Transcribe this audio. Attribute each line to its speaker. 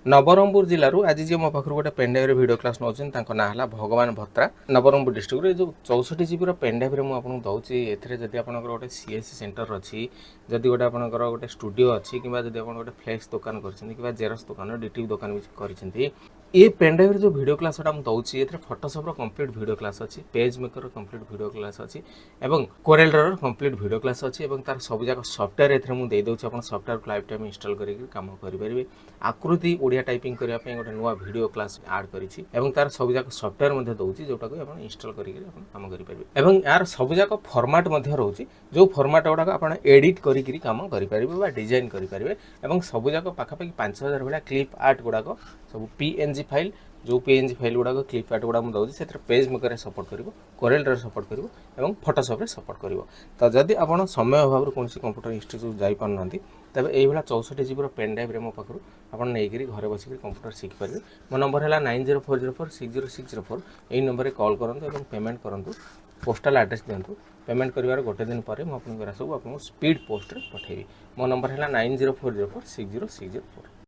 Speaker 1: नवरंगपुर जिलूर आज जी मो पाखर गोटे पेनड्राइव वीडियो क्लास नौ ना है भगवान भत्रा नवरंगपुर डिस्ट्रिक्ट जो 64 जीबी पेनड्राइव मुझे दूसरी एथेरे आप गोटे सीएससी सेंटर अच्छी जदि गोटे आप गोटे स्टूडियो अच्छी कि गोटे फ्लेक्स दुकान कर जेरक्स दुकान डीटीवी दुकान भी कर ये पेनड्राइव जो वीडियो क्लास दूसरी ये फोटोशॉप कंप्लीट वीडियो क्लास अच्छी page maker complete video class अच्छी और कोरेलर कंप्लीट वीडियो क्लास अच्छी और सब जाक सफ्टवेयर एथेरे मुझे देदेवि आप सफ्टवेयर को लाइफ टाइम इंस्टॉल करके काम करेंगे आकृति ओडिया टाइपिंग करने गोटे नुआ वीडियो क्लास आड करी तार सब जाक सफ्टवेयर दूसरी जोटा को आप इंस्टॉल करके काम करेंगे यार सब जाक फॉर्मेट रोचे जो फॉर्मेट गुड़ाक आप एडिट करी काम करेंगे डिजाइन करेंगे सब जाक पाखापाखि 5000 भाया क्लिप आर्ट गुड़ाक सब पीएनजी फाइल जो पीएनजी फाइल गुड़ाक क्लिप आर्ट गुड़ा दूसरी से पेज मेकर सपोर्ट कर कोरेलर सपोर्ट कर फोटोशॉप सपोर्ट कर तो जदि आप समय अभाव कौन कंप्यूटर इंस्टीट्यूट जापार तेज ये 64 जीबी पेनड्राइव मो पाखु आप नहीं घर बस कंप्यूटर शिखिपारे मो नंबर है 9040460604 यही नंबर में कॉल करूँ और पेमेंट करूँ पोस्टाल एड्रेस दिंतु पेमेंट कर गोटे दिन पर मुझे सब आपको स्पीड पोस्ट पठेबी मो नंबर है 9040460604।